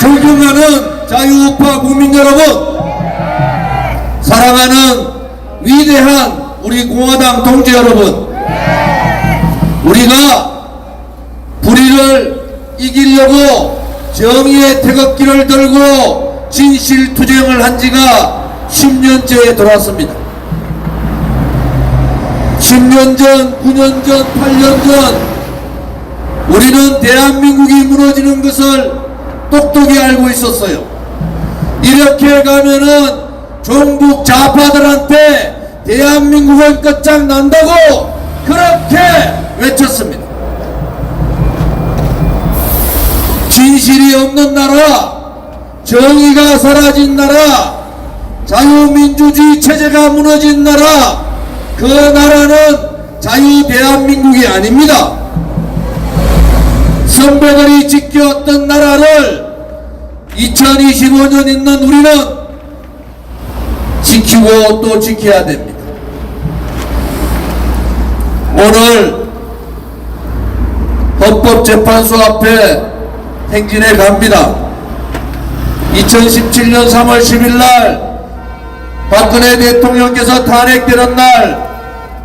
존경하는 자유우파 국민 여러분, 사랑하는 위대한 우리 공화당 동지 여러분, 우리가 불의를 이기려고 정의의 태극기를 들고 진실투쟁을 한 지가 10년째에 돌았습니다. 10년 전, 9년 전, 8년 전 우리는 대한민국이 무너지는 것을 똑똑히 알고 있었어요. 이렇게 가면은 종북 좌파들한테 대한민국은 끝장난다고 그렇게 외쳤습니다. 진실이 없는 나라, 정의가 사라진 나라, 자유민주주의 체제가 무너진 나라, 그 나라는 자유대한민국이 아닙니다. 선배들이 지켜왔던 나라를 2025년 있는 우리는 지키고 또 지켜야 됩니다. 오늘 헌법재판소 앞에 행진해 갑니다. 2017년 3월 10일 날 박근혜 대통령께서 탄핵되는 날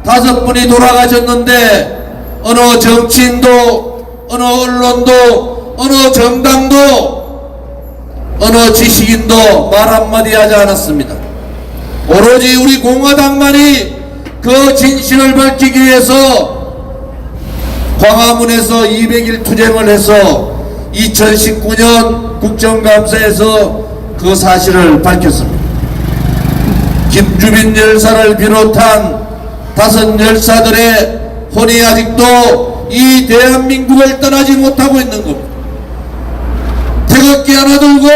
5분이 돌아가셨는데 어느 정치인도 어느 언론도 어느 정당도 어느 지식인도 말 한마디 하지 않았습니다. 오로지 우리 공화당만이 그 진실을 밝히기 위해서 광화문에서 200일 투쟁을 해서 2019년 국정감사에서 그 사실을 밝혔습니다. 김주빈 열사를 비롯한 5 열사들의 혼이 아직도 이 대한민국을 떠나지 못하고 있는 겁니다. 태극기 하나 들고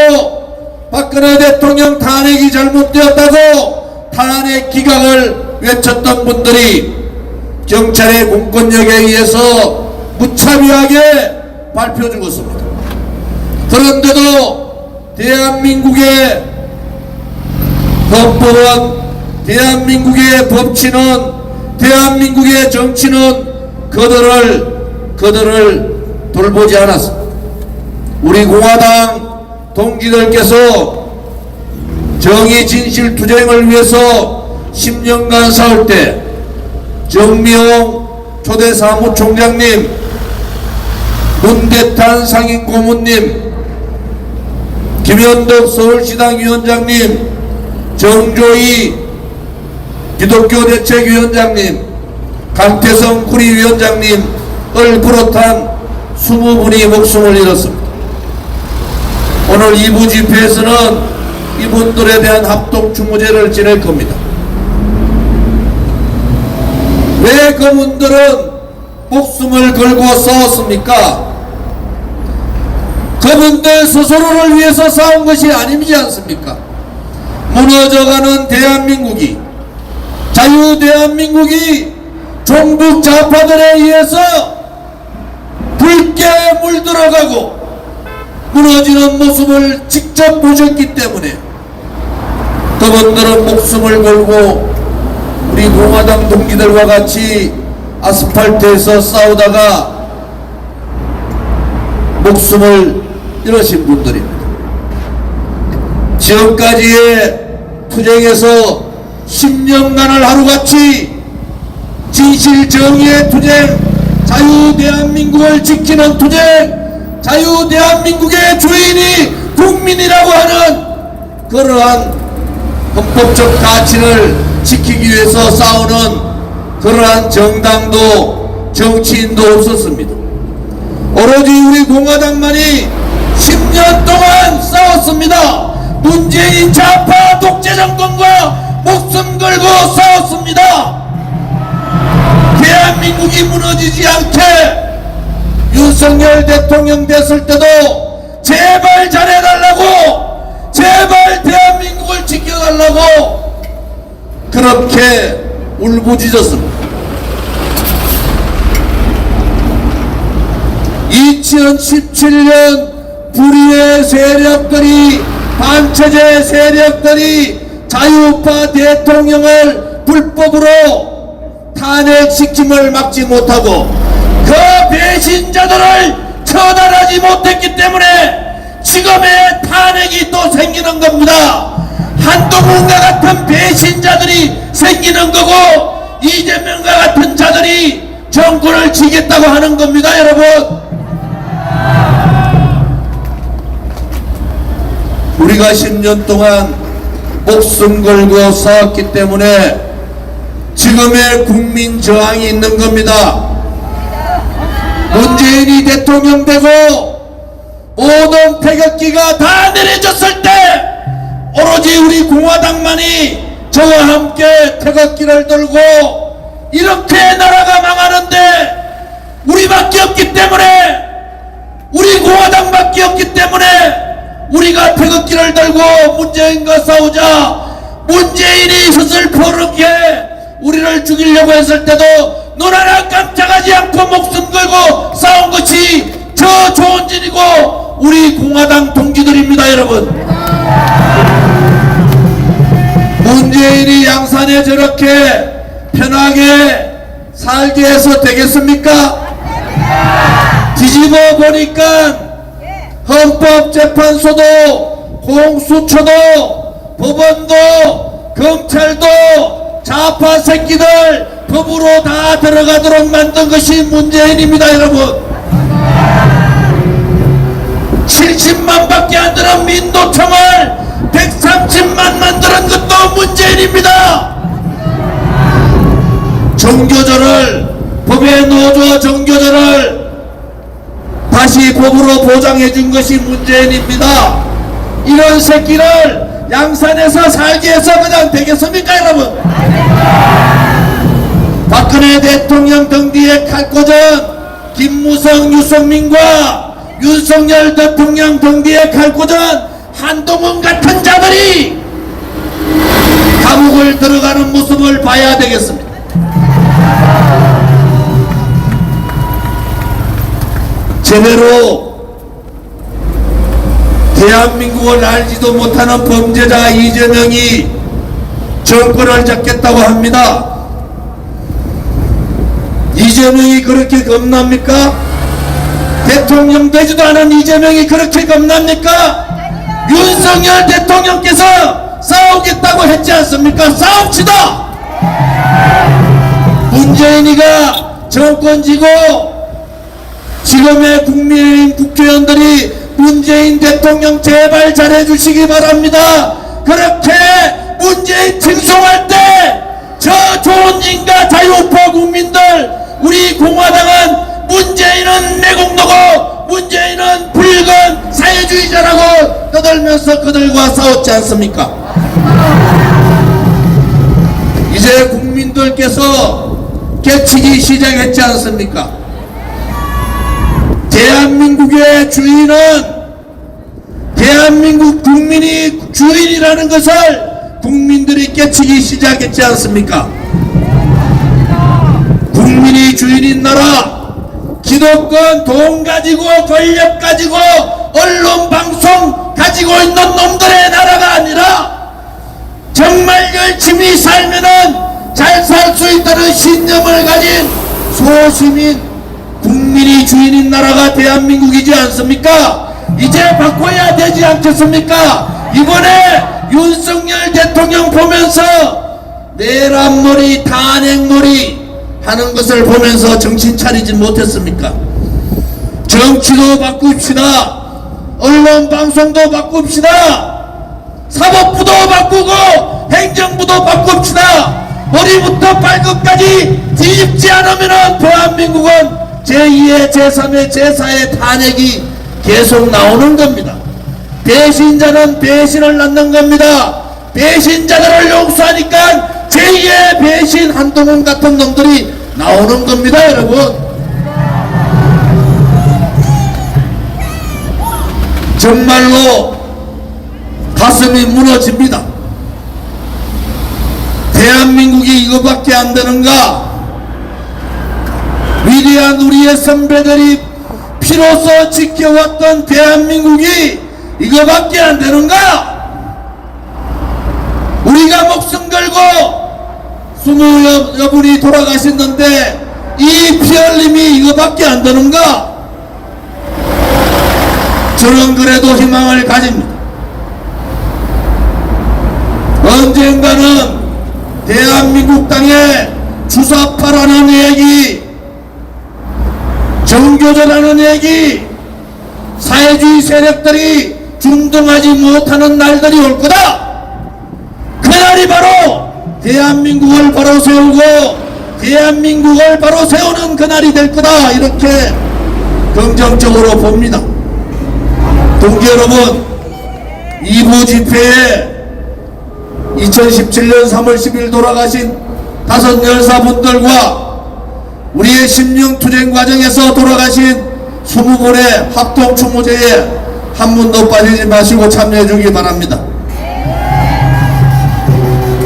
박근혜 대통령 탄핵이 잘못되었다고 탄핵 기각을 외쳤던 분들이 경찰의 공권력에 의해서 무차별하게 밟혀 죽었습니다. 그런데도 대한민국의 헌법은, 대한민국의 법치는, 대한민국의 정치는 그들을 돌보지 않았습니다. 우리 공화당 동지들께서 정의 진실 투쟁을 위해서 10년간 싸울 때 정미용 초대 사무총장님, 문대탄 상임고문님, 김현덕 서울시당 위원장님, 정조희 기독교대책위원장님, 강태성 구리위원장님을 비롯한 20분이 목숨을 잃었습니다. 오늘 2부 집회에서는 이분들에 대한 합동추모제를 지낼 겁니다. 왜 그분들은 목숨을 걸고 싸웠습니까? 그분들 스스로를 위해서 싸운 것이 아니지 않습니까? 무너져가는 대한민국이, 자유대한민국이 종북 좌파들에 의해서 붉게 물들어가고 무너지는 모습을 직접 보셨기 때문에 그분들은 목숨을 걸고 우리 공화당 동지들과 같이 아스팔트에서 싸우다가 목숨을 잃으신 분들입니다. 지금까지의 투쟁에서 10년간을 하루같이 진실 정의의 투쟁, 자유대한민국을 지키는 투쟁, 자유대한민국의 주인이 국민이라고 하는 그러한 헌법적 가치를 지키기 위해서 싸우는 그러한 정당도 정치인도 없었습니다. 오로지 우리 공화당만이 10년 동안 싸웠습니다. 문재인 좌파 독재 정권과 목숨 걸고 싸웠습니다. 대한민국이 무너지지 않게 윤석열 대통령 됐을 때도 제발 잘해달라고, 제발 대한민국을 지켜달라고 그렇게 울부짖었습니다. 2017년 불의의 세력들이, 반체제 세력들이 자유파 대통령을 불법으로 탄핵시킴을 막지 못하고 그 배신자들을 처단하지 못했기 때문에 지금의 탄핵이 또 생기는 겁니다. 한동훈과 같은 배신자들이 생기는 거고 이재명과 같은 자들이 정권을 지겠다고 하는 겁니다. 여러분, 우리가 10년 동안 목숨 걸고 싸웠기 때문에 지금의 국민 저항이 있는 겁니다. 문재인이 대통령 되고 모든 태극기가 다 내려졌을 때 오로지 우리 공화당만이 저와 함께 태극기를 들고 이렇게 나라가 망하는데 우리밖에 없기 때문에, 우리 공화당밖에 없기 때문에 우리가 태극기를 들고 문재인과 싸우자 문재인이 스슬퍼렇게 우리를 죽이려고 했을 때도 눈 하나 깜짝하지 않고 목숨 걸고 싸운 것이 저 좋은 일이고 우리 공화당 동지들입니다. 여러분, 문재인이 양산에 저렇게 편하게 살게 해서 되겠습니까? 뒤집어 보니까 헌법재판소도 공수처도 법원도 검찰도 좌파 새끼들 법으로 다 들어가도록 만든 것이 문재인입니다. 여러분, 70만 밖에 안 되는 민노총을 130만 만드는 것도 문재인입니다. 정교조를, 법에 넣어줘 정교조를 다시 법으로 보장해 준 것이 문재인입니다. 이런 새끼를 양산에서 살게 해서 그냥 되겠습니까? 여러분, 박근혜 대통령 등 뒤에 칼 꽂은 김무성, 유승민과 윤석열 대통령 등 뒤에 칼 꽂은 한동훈 같은 자들이 감옥을 들어가는 모습을 봐야 되겠습니다. 제대로 대한민국을 알지도 못하는 범죄자 이재명이 정권을 잡겠다고 합니다. 이재명이 그렇게 겁납니까? 대통령 되지도 않은 이재명이 그렇게 겁납니까? 윤석열 대통령께서 싸우겠다고 했지 않습니까? 싸웁시다! 문재인이가 정권 지고 지금의 국민의힘 국회의원들이 문재인 대통령 제발 잘해주시기 바랍니다. 그렇게 문재인 칭송할 때 저 좋은 인가 자유우파 국민들, 우리 공화당은 문재인은 매국노고 문재인은 붉은 사회주의자라고 떠들면서 그들과 싸웠지 않습니까? 이제 국민들께서 깨치기 시작했지 않습니까? 대한민국의 주인은, 대한민국 국민이 주인이라는 것을 국민들이 깨치기 시작했지 않습니까? 국민이 주인인 나라, 기득권 돈 가지고 권력 가지고 언론 방송 가지고 있는 놈들의 나라가 아니라 정말 열심히 살면은 잘 살 수 있다는 신념을 가진 소시민 국민이 주인인 나라가 대한민국이지 않습니까? 이제 바꿔야 되지 않겠습니까? 이번에 윤석열 대통령 보면서 내란머리 탄핵머리 하는 것을 보면서 정신 차리지 못했습니까? 정치도 바꿉시다. 언론 방송도 바꿉시다. 사법부도 바꾸고 행정부도 바꿉시다. 머리부터 발끝까지 뒤집지 않으면 대한민국은 제2의 제3의 제4의 탄핵이 계속 나오는 겁니다. 배신자는 배신을 낳는 겁니다. 배신자들을 용서하니까 제2의 배신 한동훈 같은 놈들이 나오는 겁니다. 여러분, 정말로 가슴이 무너집니다. 대한민국이 이거밖에 안 되는가? 위대한 우리의 선배들이 피로써 지켜왔던 대한민국이 이거밖에 안 되는가? 우리가 목숨 걸고 20여 분이 돌아가셨는데 이 피 흘림이 이거밖에 안 되는가? 저는 그래도 희망을 가집니다. 언젠가는 대한민국 땅에 주사파라는 얘기, 정교조라는 얘기, 사회주의 세력들이 중동하지 못하는 날들이 올 거다. 그날이 바로 대한민국을 바로 세우고 대한민국을 바로 세우는 그날이 될 거다. 이렇게 긍정적으로 봅니다. 동지 여러분, 2부 집회에 2017년 3월 10일 돌아가신 5 열사분들과 우리의 심령투쟁 과정에서 돌아가신 20분의 합동추모제에 한 분도 빠지지 마시고 참여해 주기 바랍니다.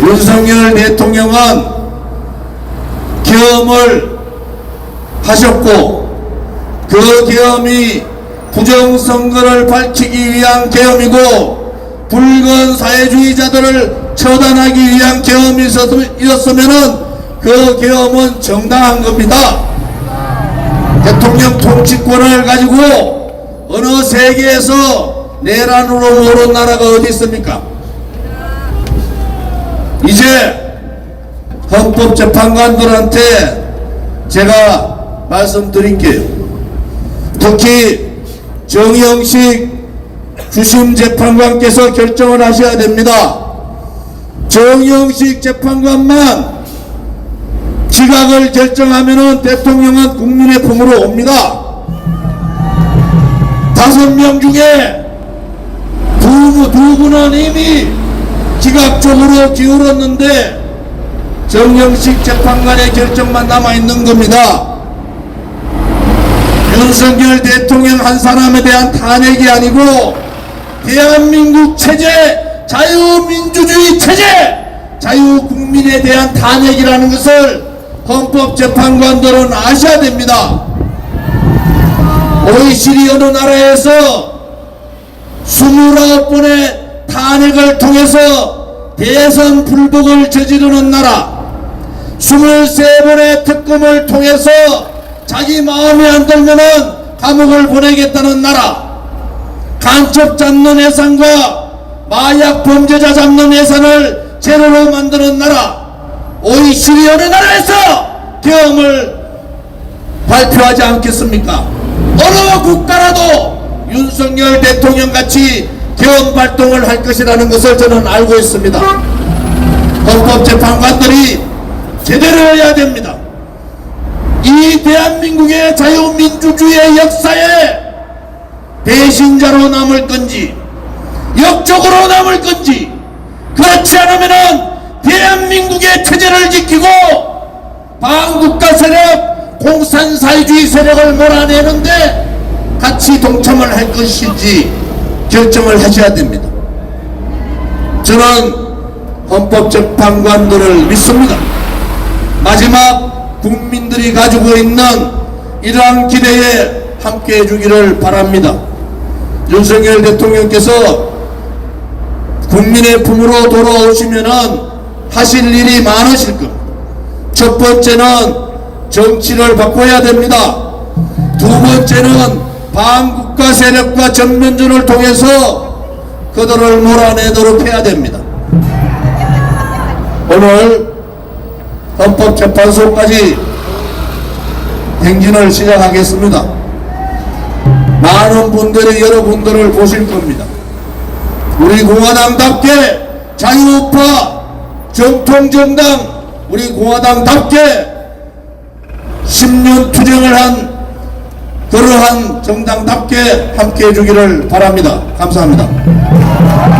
윤석열 대통령은 계엄을 하셨고 그 계엄이 부정선거를 밝히기 위한 계엄이고 붉은 사회주의자들을 처단하기 위한 계엄이었으면 그 계엄은 정당한 겁니다. 대통령 통치권을 가지고 어느 세계에서 내란으로 모른 나라가 어디 있습니까? 이제 헌법재판관들한테 제가 말씀드릴게요. 특히 정영식 주심재판관께서 결정을 하셔야 됩니다. 정영식 재판관만 지각을 결정하면은 대통령은 국민의 품으로 옵니다. 5명 중에 두 분은 이미 지각적으로 기울었는데 정영식 재판관의 결정만 남아있는 겁니다. 윤석열 대통령 한 사람에 대한 탄핵이 아니고 대한민국 체제, 자유민주주의 체제, 자유국민에 대한 탄핵이라는 것을 헌법재판관들은 아셔야 됩니다. OECD 어느 나라에서 29번의 탄핵을 통해서 대선 불복을 저지르는 나라, 23번의 특검을 통해서 자기 마음에 안 들면은 감옥을 보내겠다는 나라, 간첩 잡는 예산과 마약 범죄자 잡는 예산을 제로로 만드는 나라, OECD 어느 나라에서 계엄을 발표하지 않겠습니까? 어느 국가라도 윤석열 대통령 같이 계엄 발동을 할 것이라는 것을 저는 알고 있습니다. 헌법재판관들이 제대로 해야 됩니다. 이 대한민국의 자유민주주의의 역사에 배신자로 남을 건지 역적으로 남을 건지, 그렇지 않으면은 대한민국의 체제를 지키고 반국가 세력, 공산사회주의 세력을 몰아내는데 같이 동참을 할 것인지 결정을 하셔야 됩니다. 저는 헌법재판관들을 믿습니다. 마지막 국민들이 가지고 있는 이러한 기대에 함께해 주기를 바랍니다. 윤석열 대통령께서 국민의 품으로 돌아오시면은 하실 일이 많으실 겁니다. 첫 번째는 정치를 바꿔야 됩니다. 두 번째는 반국가 세력과 전면전을 통해서 그들을 몰아내도록 해야 됩니다. 오늘 헌법재판소까지 행진을 시작하겠습니다. 많은 분들이 여러분들을 보실 겁니다. 우리 공화당답게 자유우파 정통정당, 우리 공화당답게 10년 투쟁을 한 그러한 정당답게 함께해 주기를 바랍니다. 감사합니다.